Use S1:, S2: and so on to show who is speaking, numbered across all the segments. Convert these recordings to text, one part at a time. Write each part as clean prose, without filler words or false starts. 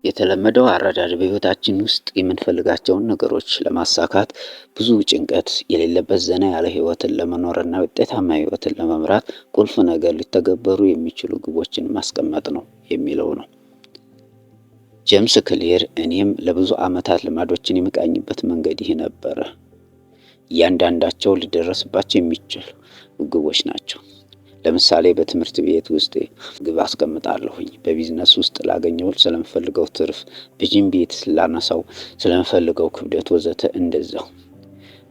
S1: የተለመደው አረዳድ በህይወታችን ውስጥ የምንፈልጋቸውን ነገሮች ለማሳካት ብዙ ጭንቀት የሌለበት ዘና ያለ ህይወትን ለመኖርና ውጤታማ ህይወትን ለመምራት ቁልፍ ነገር ሊተገበሩ የሚችሉ ግቦችን ማስቀመጥ ነው የሚለው ነው። ጄምስ ክሊር እኔም ለብዙ ዓመታት ልማዶችን የምቃኝበት መንገድ ይህ ነበረ። እያንዳንዳቸው ሊደረስባቸው የሚችሉ ግቦች ናቸው። ለምሳሌ በትምህርት ቤት ውስጥ ግብ አስቀምጣለሁኝ። በቢዝነስ ውስጥ ላገኘው ስለምፈልገው ትርፍ፣ በጂም ቤት ላነሳው ስለምፈልገው ክብደት ወዘተ እንደዛው።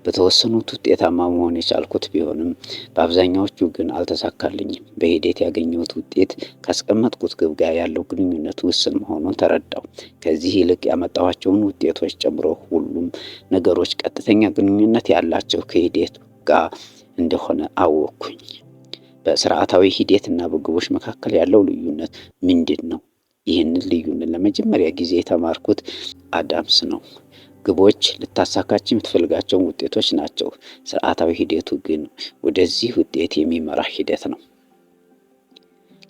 S1: በተወሰኑት ውጤታማ መሆን የቻልኩት ቢሆንም በአብዛኛዎቹ ግን አልተሳካልኝም። በሂደት ያገኘሁት ውጤት ካስቀመጥኩት ግብ ጋር ያለው ግንኙነት ውስን መሆኑን ተረዳው። ከዚህ ይልቅ ያመጣኋቸውን ውጤቶች ጨምሮ ሁሉም ነገሮች ቀጥተኛ ግንኙነት ያላቸው ከሂደት ጋር እንደሆነ አወቅኩኝ። በስርዓታዊ ሂደት እና በግቦች መካከል ያለው ልዩነት ምንድን ነው? ይህንን ልዩነት ለመጀመሪያ ጊዜ የተማርኩት አዳምስ ነው። ግቦች ልታሳካቸው የምትፈልጋቸው ውጤቶች ናቸው። ስርዓታዊ ሂደቱ ግን ወደዚህ ውጤት የሚመራ ሂደት ነው።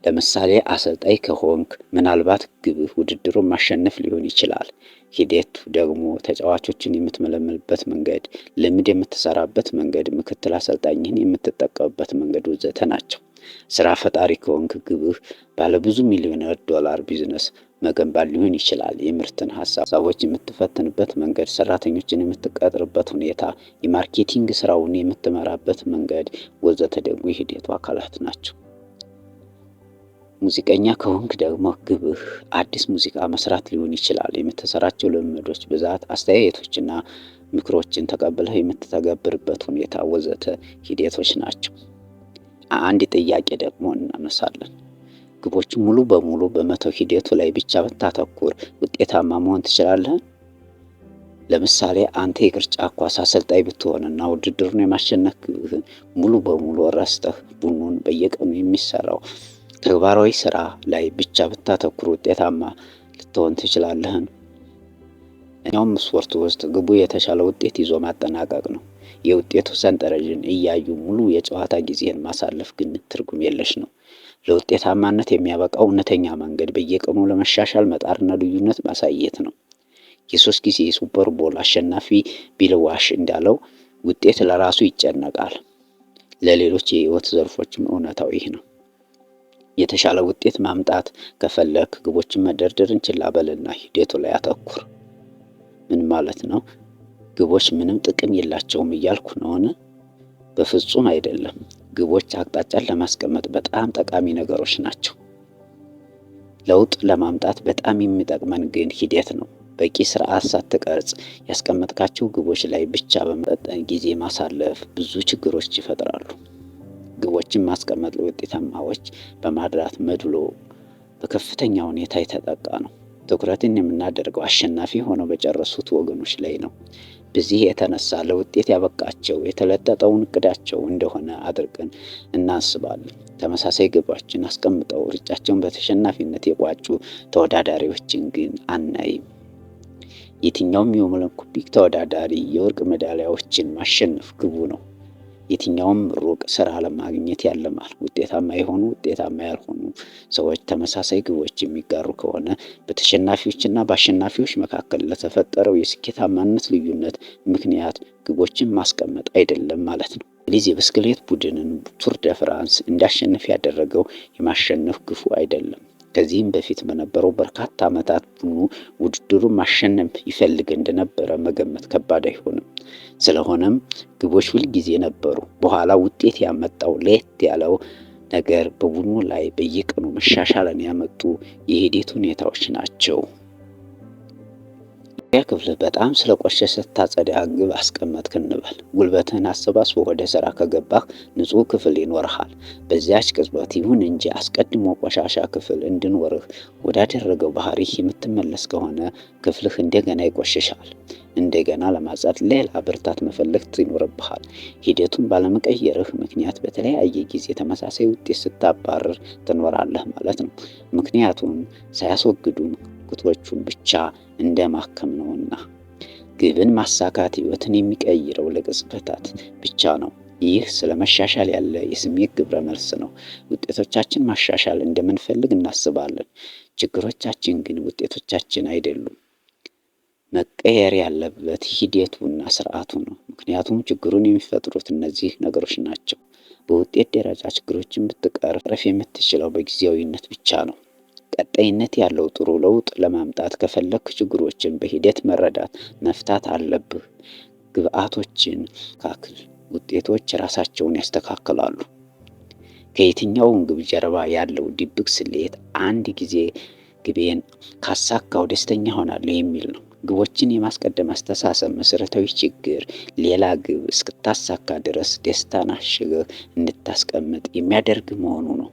S1: ለምሳሌ አሰልጣኝ ከሆንክ ምናልባት ግብህ ውድድሩን ማሸነፍ ሊሆን ይችላል። ሂደቱ ደግሞ ተጫዋቾችን የምትመለምልበት መንገድ፣ ልምድ የምትሰራበት መንገድ፣ ምክትል አሰልጣኝህን የምትጠቀምበት መንገድ ወዘተ ናቸው። ስራ ፈጣሪ ከሆንክ ግብህ ባለብዙ ሚሊዮነር ዶላር ቢዝነስ መገንባት ሊሆን ይችላል። የምርትን ሀሳቦች የምትፈትንበት መንገድ፣ ሰራተኞችን የምትቀጥርበት ሁኔታ፣ የማርኬቲንግ ስራውን የምትመራበት መንገድ ወዘተ ደግሞ የሂደቱ አካላት ናቸው። ሙዚቀኛ ከሆንክ ደግሞ ግብህ አዲስ ሙዚቃ መስራት ሊሆን ይችላል። የምትሰራቸው ልምዶች ብዛት፣ አስተያየቶችና ምክሮችን ተቀብለህ የምትተገብርበት ሁኔታ ወዘተ ሂደቶች ናቸው። አንድ ጥያቄ ደግሞ እናነሳለን። ግቦችን ሙሉ በሙሉ በመተው ሂደቱ ላይ ብቻ ብታተኩር ውጤታማ መሆን ትችላለህ? ለምሳሌ አንተ የቅርጫት ኳስ አሰልጣኝ ብትሆንና ውድድሩን የማሸነፍ ግብህን ሙሉ በሙሉ ረስተህ ቡድኑን በየቀኑ የሚሰራው ተግባራዊ ስራ ላይ ብቻ ብታተኩር ውጤታማ ልትሆን ትችላለህን? እኛውም ስፖርት ውስጥ ግቡ የተሻለ ውጤት ይዞ ማጠናቀቅ ነው። የውጤቱ ሰንጠረዥን እያዩ ሙሉ የጨዋታ ጊዜን ማሳለፍ ግን ትርጉም የለሽ ነው። ለውጤታማነት የሚያበቃው እውነተኛ መንገድ በየቀኑ ለመሻሻል መጣርና ልዩነት ማሳየት ነው። የ3 ጊዜ የሱፐር ቦል አሸናፊ ቢል ዋሽ እንዳለው ውጤት ለራሱ ይጨነቃል። ለሌሎች የህይወት ዘርፎችም እውነታው ይህ ነው። የተሻለ ውጤት ማምጣት ከፈለክ ግቦችን መደርደርን ችላ በልና ሂደቱ ላይ አተኩር። ምን ማለት ነው? ግቦች ምንም ጥቅም የላቸውም እያልኩ ነውን? በፍጹም አይደለም። ግቦች አቅጣጫን ለማስቀመጥ በጣም ጠቃሚ ነገሮች ናቸው። ለውጥ ለማምጣት በጣም የሚጠቅመን ግን ሂደት ነው። በቂ ስርዓት ሳትቀርጽ ያስቀመጥካቸው ግቦች ላይ ብቻ በመጠን ጊዜ ማሳለፍ ብዙ ችግሮች ይፈጥራሉ። ግቦችን ማስቀመጥ ለውጤታማዎች በማድራት መድሎ በከፍተኛ ሁኔታ የተጠቃ ነው። ትኩረትን የምናደርገው አሸናፊ ሆነው በጨረሱት ወገኖች ላይ ነው። በዚህ የተነሳ ለውጤት ያበቃቸው የተለጠጠውን እቅዳቸው እንደሆነ አድርገን እናስባለን። ተመሳሳይ ግቦችን አስቀምጠው ሩጫቸውን በተሸናፊነት የቋጩ ተወዳዳሪዎችን ግን አናይም። የትኛውም የኦሎምፒክ ተወዳዳሪ የወርቅ ሜዳሊያዎችን ማሸነፍ ግቡ ነው። የትኛውም ሩቅ ስራ ለማግኘት ያለማል። ውጤታማ የሆኑ ውጤታማ ያልሆኑ ሰዎች ተመሳሳይ ግቦች የሚጋሩ ከሆነ በተሸናፊዎችና በአሸናፊዎች መካከል ለተፈጠረው የስኬታማነት ልዩነት ምክንያት ግቦችን ማስቀመጥ አይደለም ማለት ነው። እንግሊዝ የብስክሌት ቡድንን ቱር ደ ፍራንስ እንዲያሸንፍ ያደረገው የማሸነፍ ግፉ አይደለም። ከዚህም በፊት በነበረው በርካታ ዓመታት ቡድኑ ውድድሩን ማሸነፍ ይፈልግ እንደነበረ መገመት ከባድ አይሆንም። ስለሆነም ግቦች ሁልጊዜ ነበሩ። በኋላ ውጤት ያመጣው ለየት ያለው ነገር በቡድኑ ላይ በየቀኑ መሻሻልን ያመጡ የሂደት ሁኔታዎች ናቸው። ክፍልህ በጣም ስለቆሸሸ ስታጸዳ ግብ አስቀመጥክ እንበል። ጉልበትህን አሰባስበህ ወደ ስራ ከገባህ ንጹህ ክፍል ይኖርሃል። በዚያች ቅጽበት ይሁን እንጂ አስቀድሞ ቆሻሻ ክፍል እንዲኖርህ ወዳደረገው ባህሪህ የምትመለስ ከሆነ ክፍልህ እንደገና ይቆሽሻል። እንደገና ለማጽዳት ሌላ ብርታት መፈለግ ይኖርብሃል። ሂደቱን ባለመቀየርህ ምክንያት በተለያየ ጊዜ ተመሳሳይ ውጤት ስታባርር ትኖራለህ ማለት ነው። ምክንያቱም ሳያስወግዱ ምልክቶቹን ብቻ እንደማከም ነውና። ግብን ማሳካት ህይወትን የሚቀይረው ለቅጽበታት ብቻ ነው። ይህ ስለ መሻሻል ያለ የስሜት ግብረ መልስ ነው። ውጤቶቻችን ማሻሻል እንደምንፈልግ እናስባለን። ችግሮቻችን ግን ውጤቶቻችን አይደሉም። መቀየር ያለበት ሂደቱና ስርዓቱ ነው። ምክንያቱም ችግሩን የሚፈጥሩት እነዚህ ነገሮች ናቸው። በውጤት ደረጃ ችግሮችን ብትቀርፍ የምትችለው በጊዜያዊነት ብቻ ነው። ቀጣይነት ያለው ጥሩ ለውጥ ለማምጣት ከፈለክ ችግሮችን በሂደት መረዳት መፍታት አለብህ። ግብአቶችን ካክል ውጤቶች ራሳቸውን ያስተካክላሉ። ከየትኛውም ግብ ጀርባ ያለው ድብቅ ስሌት አንድ ጊዜ ግቤን ካሳካው ደስተኛ ሆናለሁ የሚል ነው። ግቦችን የማስቀደም አስተሳሰብ መሰረታዊ ችግር ሌላ ግብ እስክታሳካ ድረስ ደስታን አሽገህ እንድታስቀምጥ የሚያደርግ መሆኑ ነው።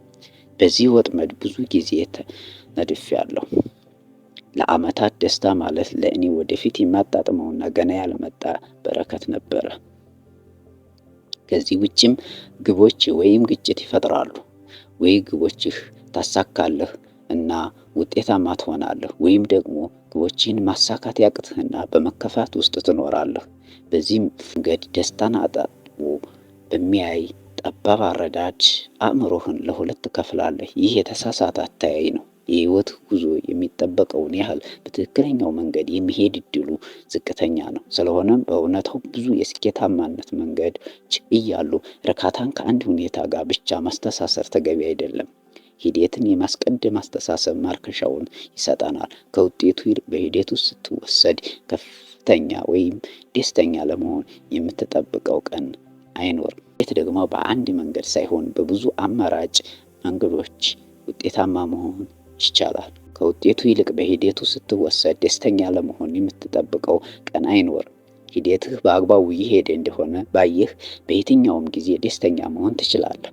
S1: በዚህ ወጥመድ ብዙ ጊዜ ተነድፌያለሁ። ለዓመታት ደስታ ማለት ለእኔ ወደፊት የማጣጥመውና ገና ያልመጣ በረከት ነበረ። ከዚህ ውጭም ግቦች ወይም ግጭት ይፈጥራሉ። ወይ ግቦችህ ታሳካለህ እና ውጤታማ ትሆናለህ፣ ወይም ደግሞ ግቦችን ማሳካት ያቅትህና በመከፋት ውስጥ ትኖራለህ። በዚህ መንገድ ደስታን አጣጥቦ በሚያይ ጠባብ አረዳድ አእምሮህን ለሁለት ትከፍላለህ። ይህ የተሳሳተ አተያይ ነው። የህይወት ጉዞ የሚጠበቀውን ያህል በትክክለኛው መንገድ የሚሄድ እድሉ ዝቅተኛ ነው። ስለሆነም በእውነታው ብዙ የስኬታማነት መንገዶች እያሉ እርካታን ከአንድ ሁኔታ ጋር ብቻ ማስተሳሰር ተገቢ አይደለም። ሂደትን የማስቀደም አስተሳሰብ ማርከሻውን ይሰጠናል። ከውጤቱ ይልቅ በሂደት ውስጥ ስትወሰድ ከፍተኛ ወይም ደስተኛ ለመሆን የምትጠብቀው ቀን አይኖርም። ሂደት ደግሞ በአንድ መንገድ ሳይሆን በብዙ አማራጭ መንገዶች ውጤታማ መሆን ይቻላል። ከውጤቱ ይልቅ በሂደቱ ስትወሰድ ደስተኛ ለመሆን የምትጠብቀው ቀን አይኖርም። ሂደትህ በአግባቡ እየሄደ እንደሆነ ባየህ በየትኛውም ጊዜ ደስተኛ መሆን ትችላለህ።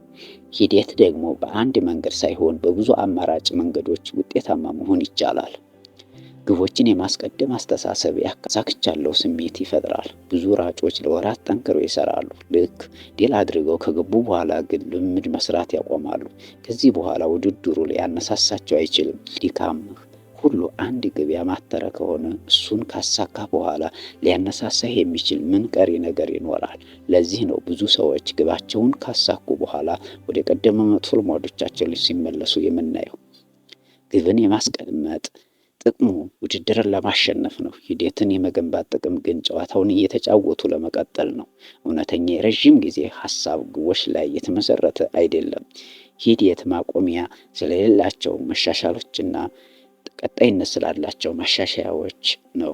S1: ሂደት ደግሞ በአንድ መንገድ ሳይሆን በብዙ አማራጭ መንገዶች ውጤታማ መሆን ይቻላል። ግቦችን የማስቀደም አስተሳሰብ ያሳክቻለሁ ስሜት ይፈጥራል። ብዙ ሯጮች ለወራት ጠንክረው ይሰራሉ። ልክ ድል አድርገው ከገቡ በኋላ ግን ልምምድ መስራት ያቆማሉ። ከዚህ በኋላ ውድድሩ ሊያነሳሳቸው አይችልም። ድካምህ ሁሉ አንድ ግብ ያማተረ ከሆነ እሱን ካሳካ በኋላ ሊያነሳሳህ የሚችል ምን ቀሪ ነገር ይኖራል? ለዚህ ነው ብዙ ሰዎች ግባቸውን ካሳኩ በኋላ ወደ ቀደመ መጥፎ ልማዶቻቸው ሲመለሱ የምናየው። ግብን የማስቀመጥ ጥቅሙ ውድድርን ለማሸነፍ ነው። ሂደትን የመገንባት ጥቅም ግን ጨዋታውን እየተጫወቱ ለመቀጠል ነው። እውነተኛ የረዥም ጊዜ ሀሳብ ግቦች ላይ የተመሰረተ አይደለም። ሂደት ማቆሚያ ስለሌላቸው መሻሻሎችና ቀጣይነት ስላላቸው ማሻሻያዎች ነው።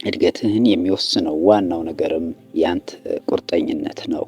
S1: እድገትህን የሚወስነው ዋናው ነገርም ያንተ ቁርጠኝነት ነው።